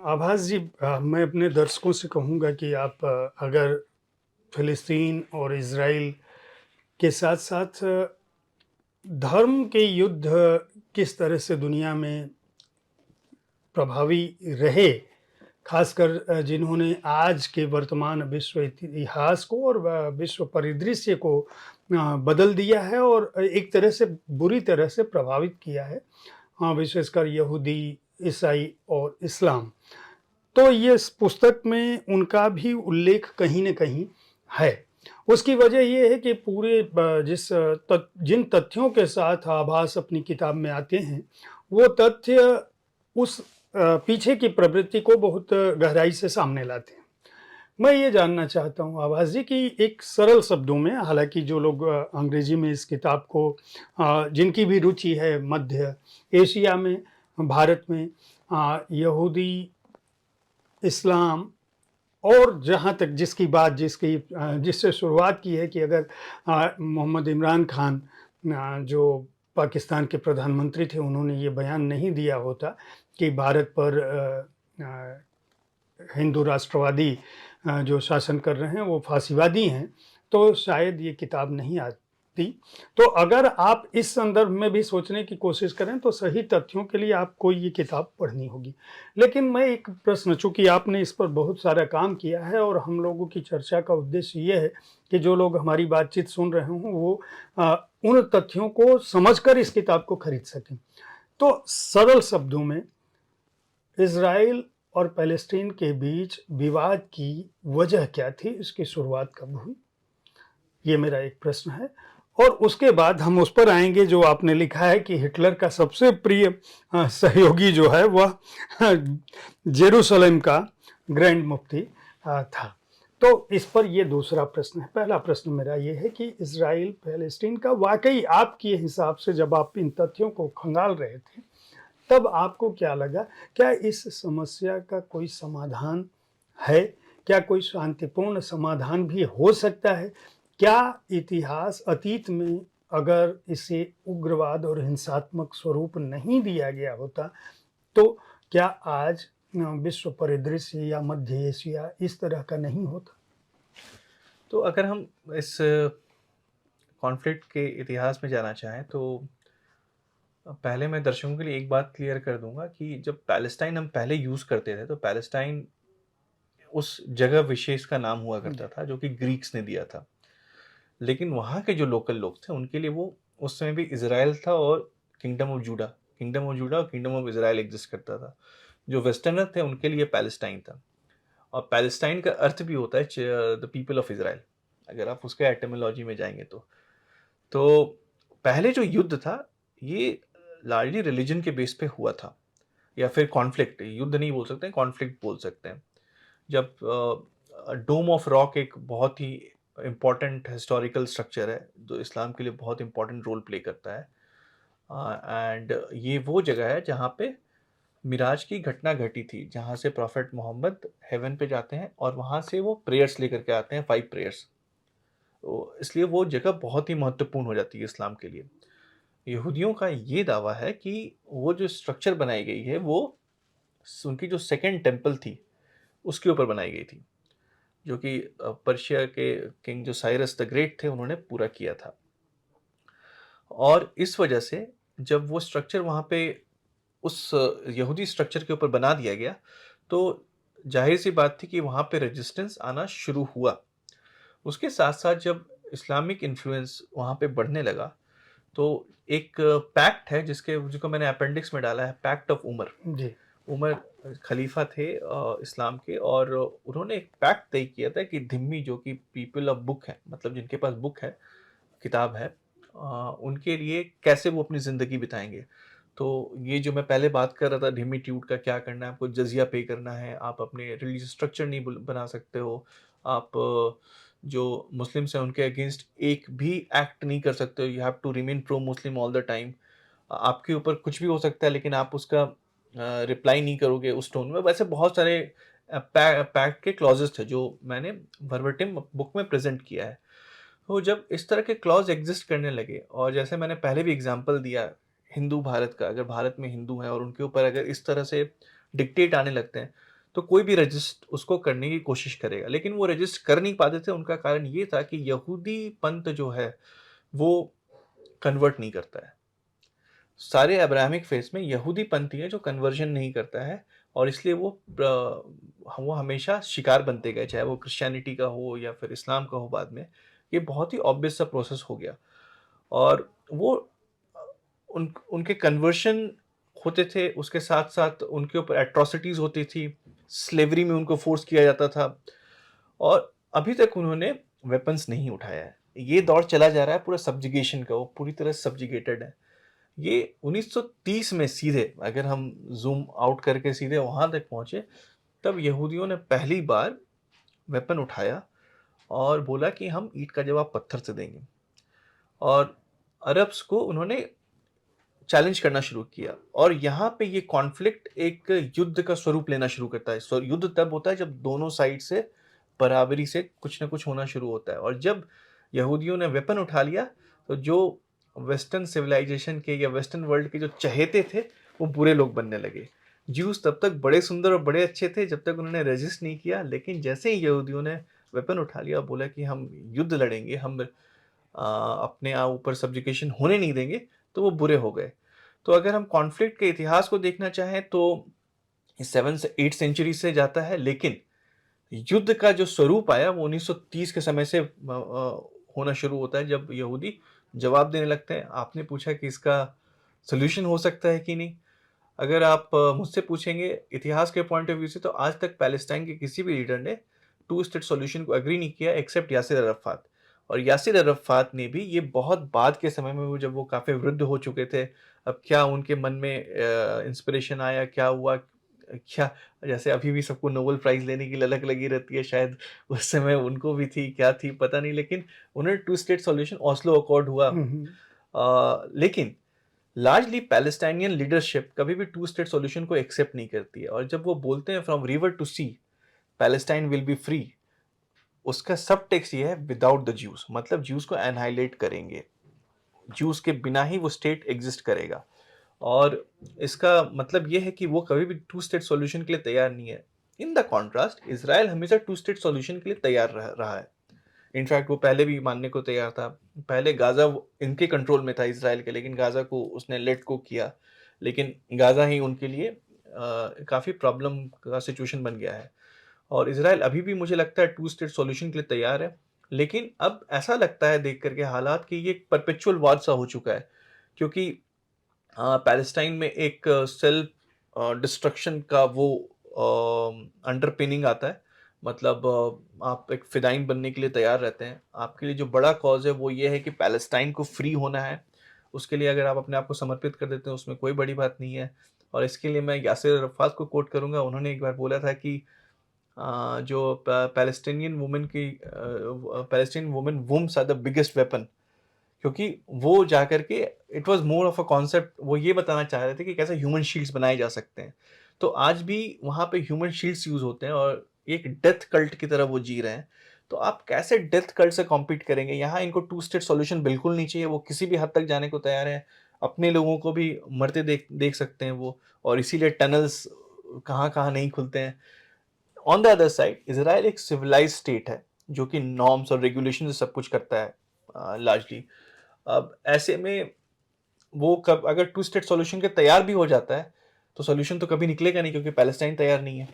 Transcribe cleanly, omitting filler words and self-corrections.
आभास जी, मैं अपने दर्शकों से कहूँगा कि आप अगर फ़िलिस्तीन और इज़राइल के साथ-साथ धर्म के युद्ध किस तरह से दुनिया में प्रभावी रहे, ख़ासकर जिन्होंने आज के वर्तमान विश्व इतिहास को और विश्व परिदृश्य को बदल दिया है और एक तरह से बुरी तरह से प्रभावित किया है। हाँ, विशेषकर यहूदी, ईसाई और इस्लाम। तो ये इस पुस्तक में उनका भी उल्लेख कहीं न कहीं है। उसकी वजह ये है कि पूरे जिन तथ्यों के साथ आभास अपनी किताब में आते हैं, वो तथ्य उस पीछे की प्रवृत्ति को बहुत गहराई से सामने लाते हैं। मैं ये जानना चाहता हूँ आभास जी कि एक सरल शब्दों में, हालाँकि जो लोग अंग्रेजी में इस किताब को जिनकी भी रुचि है मध्य एशिया में, भारत में, यहूदी, इस्लाम और जहाँ तक जिससे शुरुआत की है कि अगर मोहम्मद इमरान खान जो पाकिस्तान के प्रधानमंत्री थे, उन्होंने ये बयान नहीं दिया होता कि भारत पर हिंदू राष्ट्रवादी जो शासन कर रहे हैं वो फांसीवादी हैं, तो शायद ये किताब नहीं आती। तो अगर आप इस संदर्भ में भी सोचने की कोशिश करें तो सही तथ्यों के लिए आपको ये किताब पढ़नी होगी। लेकिन मैं एक प्रश्न, चूँकि आपने इस पर बहुत सारा काम किया है और हम लोगों की चर्चा का उद्देश्य ये है कि जो लोग हमारी बातचीत सुन रहे हों वो उन तथ्यों को समझकर इस किताब को खरीद सकें। तो सरल शब्दों में, इज़राइल और पैलेस्टीन के बीच विवाद की वजह क्या थी? इसकी शुरुआत कब हुई? ये मेरा एक प्रश्न है। और उसके बाद हम उस पर आएँगे जो आपने लिखा है कि हिटलर का सबसे प्रिय सहयोगी जो है वह जेरूशलेम का ग्रैंड मुफ्ती था। तो इस पर ये दूसरा प्रश्न है। पहला प्रश्न मेरा ये है कि इज़राइल पैलेस्टीन का वाक़ई आपके हिसाब से, जब आप इन तथ्यों को खंगाल रहे थे, तब आपको क्या लगा? क्या इस समस्या का कोई समाधान है? क्या कोई शांतिपूर्ण समाधान भी हो सकता है? क्या इतिहास अतीत में अगर इसे उग्रवाद और हिंसात्मक स्वरूप नहीं दिया गया होता, तो क्या आज विश्व परिदृश्य या मध्य एशिया इस तरह का नहीं होता? तो अगर हम इस कॉन्फ्लिक्ट के इतिहास में जाना चाहें तो पहले मैं दर्शकों के लिए एक बात क्लियर कर दूंगा कि जब पैलेस्टाइन हम पहले यूज़ करते थे तो पैलेस्टाइन उस जगह विशेष का नाम हुआ करता जी, था जो कि ग्रीक्स ने दिया था। लेकिन वहाँ के जो लोकल लोग थे उनके लिए वो उस समय भी इज़राइल था और किंगडम ऑफ जूडा और किंगडम ऑफ इज़राइल एग्जिस्ट करता था। जो वेस्टर्नर थे उनके लिए पैलेस्टाइन था और पैलेस्टाइन का अर्थ भी होता है द पीपल ऑफ इज़राइल, अगर आप उसके एटमोलॉजी में जाएंगे तो पहले जो युद्ध था ये लार्जली रिलीजन के बेस पे हुआ था या फिर कॉन्फ्लिक्ट, युद्ध नहीं बोल सकते, कॉन्फ्लिक्ट बोल सकते हैं। जब डोम ऑफ रॉक एक बहुत ही इम्पॉर्टेंट हिस्टोरिकल स्ट्रक्चर है जो इस्लाम के लिए बहुत इंपॉर्टेंट रोल प्ले करता है एंड ये वो जगह है जहाँ पे मिराज की घटना घटी थी, जहाँ से प्रॉफिट मोहम्मद हेवन पे जाते हैं और वहाँ से वो प्रेयर्स लेकर के आते हैं, 5 प्रेयर्स। तो इसलिए वो जगह बहुत ही महत्वपूर्ण हो जाती है इस्लाम के लिए। यहूदियों का ये दावा है कि वो जो स्ट्रक्चर बनाई गई है वो उनकी जो सेकंड टेम्पल थी उसके ऊपर बनाई गई थी, जो कि पर्शिया के किंग जो साइरस द ग्रेट थे उन्होंने पूरा किया था। और इस वजह से जब वो स्ट्रक्चर वहाँ पे उस यहूदी स्ट्रक्चर के ऊपर बना दिया गया तो जाहिर सी बात थी कि वहाँ पे रेजिस्टेंस आना शुरू हुआ। उसके साथ साथ जब इस्लामिक इन्फ्लुएंस वहाँ पे बढ़ने लगा तो एक पैक्ट है जिसको मैंने अपेंडिक्स में डाला है, पैक्ट ऑफ उमर। जी, उमर खलीफा थे इस्लाम के और उन्होंने एक पैक्ट तय किया था कि धिम्मी जो कि पीपल ऑफ बुक है, मतलब जिनके पास बुक है, किताब है, उनके लिए कैसे वो अपनी ज़िंदगी बिताएंगे। तो ये जो मैं पहले बात कर रहा था धिम्मीट्यूड का, क्या करना है, आपको जजिया पे करना है, आप अपने रिलीजियस स्ट्रक्चर नहीं बना सकते हो, आप जो मुस्लिम्स हैं उनके अगेंस्ट एक भी एक्ट नहीं कर सकते हो, you have to remain pro Muslim all the time. आपके ऊपर कुछ भी हो सकता है लेकिन आप उसका रिप्लाई नहीं करोगे उस टोन में। वैसे बहुत सारे पैक्ट के क्लॉजेस थे जो मैंने वर्बेटिम बुक में प्रेजेंट किया है। तो जब इस तरह के क्लॉज एग्जिस्ट करने लगे और जैसे मैंने पहले भी एग्जांपल दिया हिंदू भारत का, अगर भारत में हिंदू हैं और उनके ऊपर अगर इस तरह से डिक्टेट आने लगते हैं तो कोई भी रजिस्ट उसको करने की कोशिश करेगा, लेकिन वो रजिस्ट कर नहीं पाते थे। उनका कारण ये था कि यहूदी पंथ जो है वो कन्वर्ट नहीं करता है। सारे अब्राहमिक फेथ में यहूदी पंथी है जो कन्वर्जन नहीं करता है, और इसलिए वो हमेशा शिकार बनते गए, चाहे वो क्रिश्चियनिटी का हो या फिर इस्लाम का हो बाद में। ये बहुत ही ऑब्वियस सा प्रोसेस हो गया, और वो उनके कन्वर्शन होते थे, उसके साथ साथ उनके ऊपर एट्रोसिटीज होती थी, स्लेवरी में उनको फोर्स किया जाता था, और अभी तक उन्होंने वेपन्स नहीं उठाया है। ये दौर चला जा रहा है पूरा सब्जिगेशन का, वो पूरी तरह सब्जिगेटेड है। ये 1930 में सीधे अगर हम जूम आउट करके सीधे वहां तक पहुंचे, तब यहूदियों ने पहली बार वेपन उठाया और बोला कि हम ईंट का जवाब पत्थर से देंगे, और अरब्स को उन्होंने चैलेंज करना शुरू किया। और यहाँ पे ये कॉन्फ्लिक्ट एक युद्ध का स्वरूप लेना शुरू करता है। युद्ध तब होता है जब दोनों साइड से बराबरी से कुछ ना कुछ होना शुरू होता है, और जब यहूदियों ने वेपन उठा लिया तो जो वेस्टर्न सिविलाइजेशन के या वेस्टर्न वर्ल्ड के जो चहेते थे वो बुरे लोग बनने लगे। ज्यूस तब तक बड़े सुंदर और बड़े अच्छे थे जब तक उन्होंने रेजिस्ट नहीं किया, लेकिन जैसे ही यहूदियों ने वेपन उठा लिया और बोला कि हम युद्ध लड़ेंगे, हम अपने ऊपर सब्जुकेशन होने नहीं देंगे, तो वो बुरे हो गए। तो अगर हम कॉन्फ्लिक्ट के इतिहास को देखना चाहें तो 7 से 8 सेंचुरी से जाता है, लेकिन युद्ध का जो स्वरूप आया वो 1930 के समय से होना शुरू होता है, जब यहूदी जवाब देने लगते हैं। आपने पूछा कि इसका सोल्यूशन हो सकता है कि नहीं। अगर आप मुझसे पूछेंगे इतिहास के पॉइंट ऑफ व्यू से, तो आज तक पैलेस्टाइन के किसी भी लीडर ने 2 स्टेट सॉल्यूशन को एग्री नहीं किया एक्सेप्ट यासिर अरफात। और यासिर अरफात ने भी ये बहुत बाद के समय में, वो जब वो काफ़ी वृद्ध हो चुके थे, अब क्या उनके मन में इंस्पिरेशन आया, क्या हुआ, क्या, जैसे अभी भी सबको नोबेल प्राइज लेने की ललक लगी रहती है, शायद उस समय उनको भी थी, क्या थी पता नहीं, लेकिन उन्होंने 2 स्टेट सॉल्यूशन, ऑस्लो अकॉर्ड हुआ। लेकिन लार्जली पैलेस्टाइनियन लीडरशिप कभी भी 2 स्टेट सॉल्यूशन को एक्सेप्ट नहीं करती है, और जब वो बोलते हैं from river to sea Palestine will be free, उसका सब टेक्स्ट ये है विदाउट द ज्यूज, मतलब ज्यूज को एनहाइलेट करेंगे, ज्यूज के बिना ही वो स्टेट एग्जिस्ट करेगा। और इसका मतलब ये है कि वो कभी भी 2 स्टेट सॉल्यूशन के लिए तैयार नहीं है। इन द कॉन्ट्रास्ट इसराइल हमेशा 2 स्टेट सॉल्यूशन के लिए तैयार रहा है। इनफैक्ट वो पहले भी मानने को तैयार था। पहले गाजा इनके कंट्रोल में था इसराइल के, लेकिन गाजा को उसने लेट को किया, लेकिन गाजा ही उनके लिए काफ़ी प्रॉब्लम का सिचुएशन बन गया है। और इसराइल अभी भी मुझे लगता है 2 स्टेट सॉल्यूशन के लिए तैयार है, लेकिन अब ऐसा लगता है देख करके हालात कि ये एक परपेचुअल वॉर सा हो चुका है, क्योंकि पैलेस्टाइन में एक सेल्फ डिस्ट्रक्शन का वो अंडरपिनिंग आता है। मतलब आप एक फिदाइन बनने के लिए तैयार रहते हैं। आपके लिए जो बड़ा कॉज है वो ये है कि पैलेस्टाइन को फ्री होना है। उसके लिए अगर आप अपने आप को समर्पित कर देते हैं उसमें कोई बड़ी बात नहीं है। और इसके लिए मैं यासिर अरफात को कोट करूंगा। उन्होंने एक बार बोला था कि जो Palestinian women wombs are the biggest weapon, क्योंकि वो जा करके it was more of a concept, वो ये बताना चाह रहे थे कि कैसे ह्यूमन शील्ड्स बनाए जा सकते हैं। तो आज भी वहाँ पे ह्यूमन शील्ड्स यूज होते हैं और एक डेथ कल्ट की तरह वो जी रहे हैं। तो आप कैसे डेथ कल्ट से कॉम्पीट करेंगे? यहाँ इनको 2 स्टेट सॉल्यूशन बिल्कुल नहीं चाहिए। वो किसी भी हद तक जाने को तैयार है, अपने लोगों को भी मरते देख देख सकते हैं वो, और इसीलिए टनल्स कहाँ कहाँ नहीं खुलते हैं। On the other side Israel एक सिविलाइज स्टेट है जो कि नॉर्म्स और रेगुलेशन से सब कुछ करता है लार्जली। अब ऐसे में वो कब अगर 2 स्टेट सॉल्यूशन के तैयार भी हो जाता है तो सॉल्यूशन तो कभी निकलेगा नहीं, क्योंकि पैलेस्टाइन तैयार नहीं है।